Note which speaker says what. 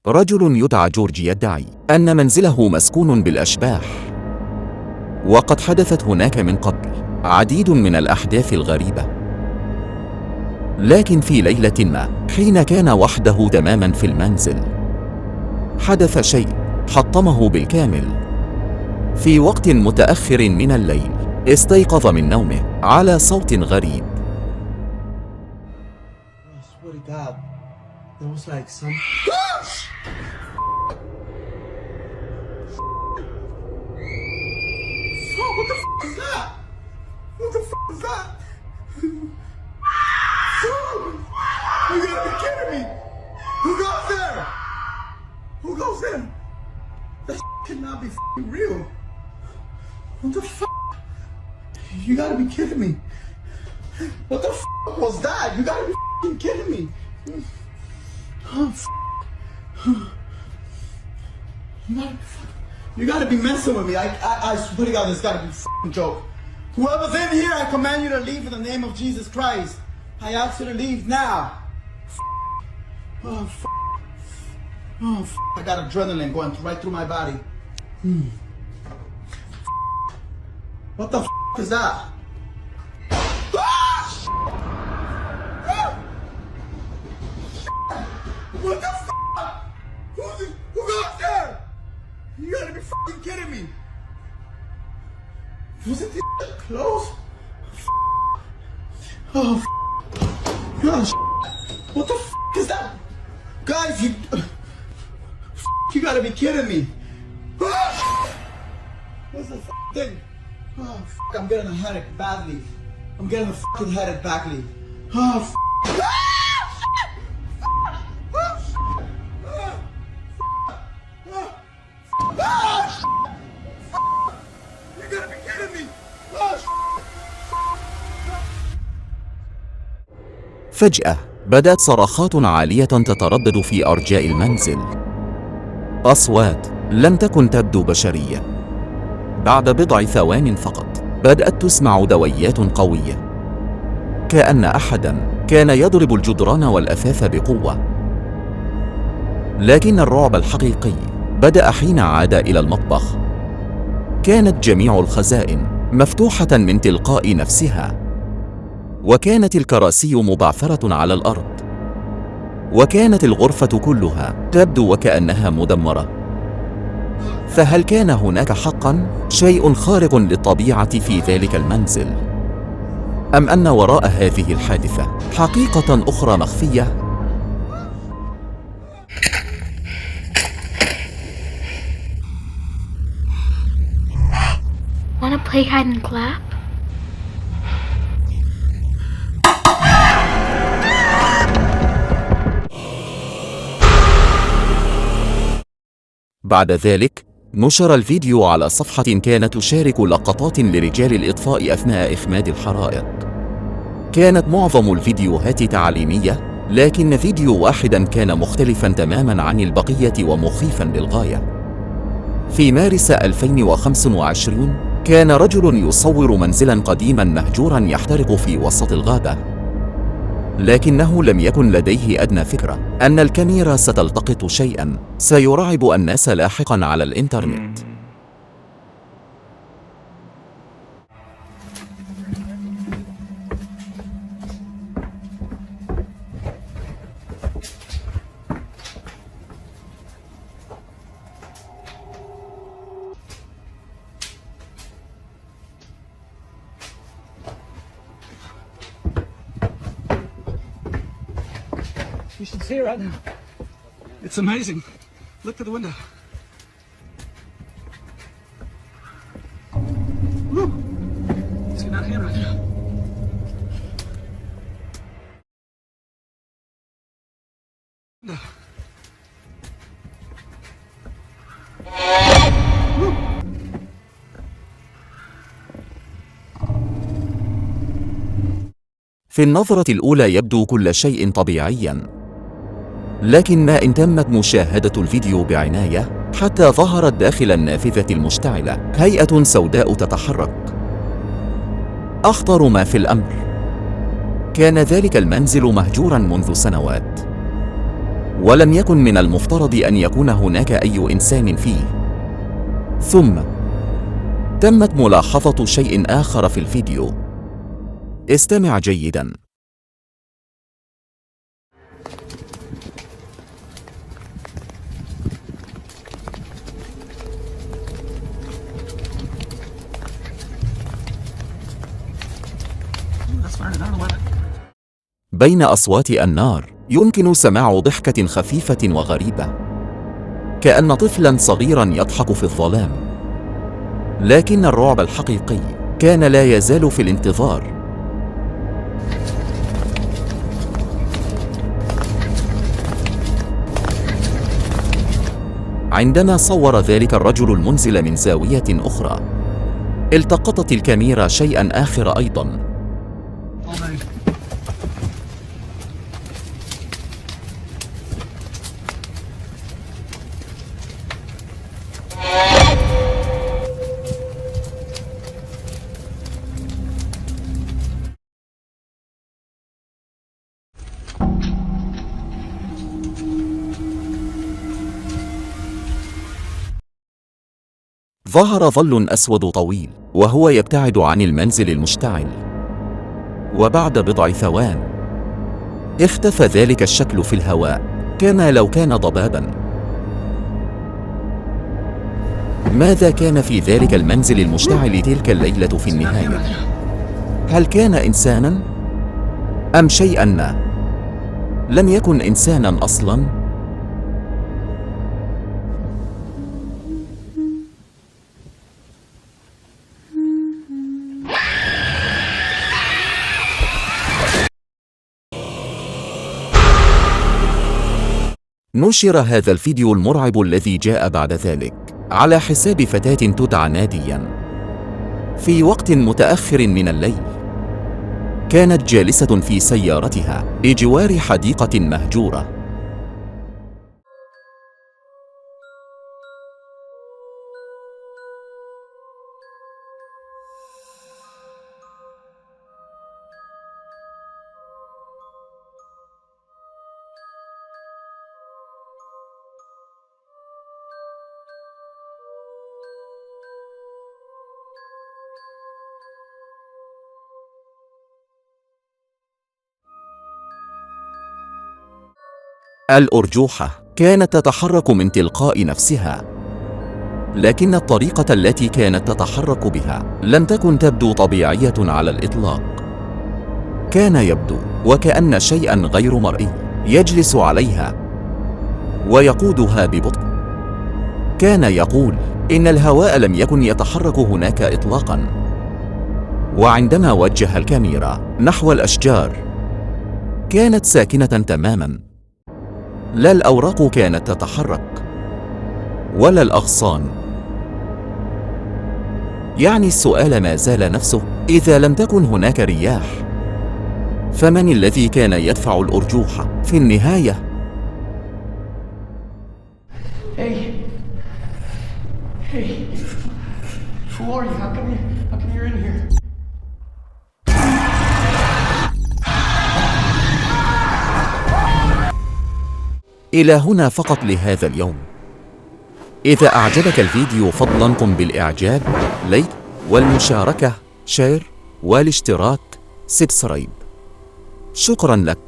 Speaker 1: رجل يدعى جورج يدعي أن منزله مسكون بالأشباح، وقد حدثت هناك من قبل عديد من الأحداث الغريبة. لكن في ليلة ما حين كان وحده تماما في المنزل، حدث شيء حطمه بالكامل. في وقت متأخر من الليل استيقظ من نومه على صوت غريب.
Speaker 2: What the fuck is that? You gotta be kidding me! Who goes there? Who goes there? That cannot be real. What the fuck? You gotta be kidding me. What the fuck was that? You gotta be kidding me. Oh, you gotta be messing with me. I swear to God, this gotta be a joke. Whoever's in here, I command you to leave in the name of Jesus Christ. I ask you to leave now. Oh, oh, I got adrenaline going right through my body. What the is that? What the who got there? You gotta be fucking kidding me. Was it this close? Oh, gosh. What the is that? Guys, you gotta be kidding me. What's the thing? Oh, I'm getting a headache badly. I'm getting a fucking headache badly. Oh,
Speaker 1: فجأة بدأت صرخات عالية تتردد في أرجاء المنزل، أصوات لم تكن تبدو بشرية. بعد بضع ثوان فقط بدأت تسمع دويات قوية، كأن أحداً كان يضرب الجدران والأثاث بقوة. لكن الرعب الحقيقي بدأ حين عاد إلى المطبخ. كانت جميع الخزائن مفتوحة من تلقاء نفسها، وكانت الكراسي مبعثرة على الأرض، وكانت الغرفة كلها تبدو وكأنها مدمرة. فهل كان هناك حقاً شيء خارق للطبيعة في ذلك المنزل؟ أم أن وراء هذه الحادثة حقيقة أخرى مخفية؟
Speaker 3: Wanna play hide and clap?
Speaker 1: بعد ذلك نشر الفيديو على صفحة كانت تشارك لقطات لرجال الإطفاء أثناء إخماد الحرائق. كانت معظم الفيديوهات تعليمية، لكن فيديو واحدا كان مختلفا تماما عن البقية ومخيفا للغاية. في مارس 2025 كان رجل يصور منزلا قديما مهجورا يحترق في وسط الغابة، لكنه لم يكن لديه أدنى فكرة أن الكاميرا ستلتقط شيئا سيرعب الناس لاحقا على الإنترنت.
Speaker 2: You should see it right now. It's amazing. Look to the window. Woo. See that hand right now. No.
Speaker 1: في النظرة الأولى يبدو كل شيء طبيعياً، لكن ما إن تمت مشاهدة الفيديو بعناية حتى ظهرت داخل النافذة المشتعلة هيئة سوداء تتحرك. أخطر ما في الأمر، كان ذلك المنزل مهجوراً منذ سنوات، ولم يكن من المفترض أن يكون هناك أي إنسان فيه. ثم تمت ملاحظة شيء آخر في الفيديو. استمع جيداً. بين أصوات النار يمكن سماع ضحكة خفيفة وغريبة، كأن طفلاً صغيراً يضحك في الظلام. لكن الرعب الحقيقي كان لا يزال في الانتظار. عندما صور ذلك الرجل المنزل من زاوية أخرى، التقطت الكاميرا شيئاً آخر أيضاً. ظهر ظل أسود طويل وهو يبتعد عن المنزل المشتعل، وبعد بضع ثوان اختفى ذلك الشكل في الهواء كما لو كان ضبابا. ماذا كان في ذلك المنزل المشتعل تلك الليلة في النهاية؟ هل كان إنسانا؟ أم شيئا ما؟ لم يكن إنسانا أصلا؟ نشر هذا الفيديو المرعب الذي جاء بعد ذلك على حساب فتاة تدعى ناديا في وقت متأخر من الليل. كانت جالسة في سيارتها بجوار حديقة مهجورة. الأرجوحة كانت تتحرك من تلقاء نفسها، لكن الطريقة التي كانت تتحرك بها لم تكن تبدو طبيعية على الإطلاق. كان يبدو وكأن شيئاً غير مرئي يجلس عليها ويقودها ببطء. كان يقول إن الهواء لم يكن يتحرك هناك إطلاقاً. وعندما وجه الكاميرا نحو الأشجار كانت ساكنة تماماً. لا الأوراق كانت تتحرك ولا الأغصان. يعني السؤال ما زال نفسه، إذا لم تكن هناك رياح فمن الذي كان يدفع الأرجوحة في النهاية؟
Speaker 2: Hey, who are you? How come you're in here?
Speaker 1: إلى هنا فقط لهذا اليوم. إذا أعجبك الفيديو فضلاً قم بالإعجاب، لايك والمشاركة، شير والاشتراك، سبسكرايب. شكراً لك.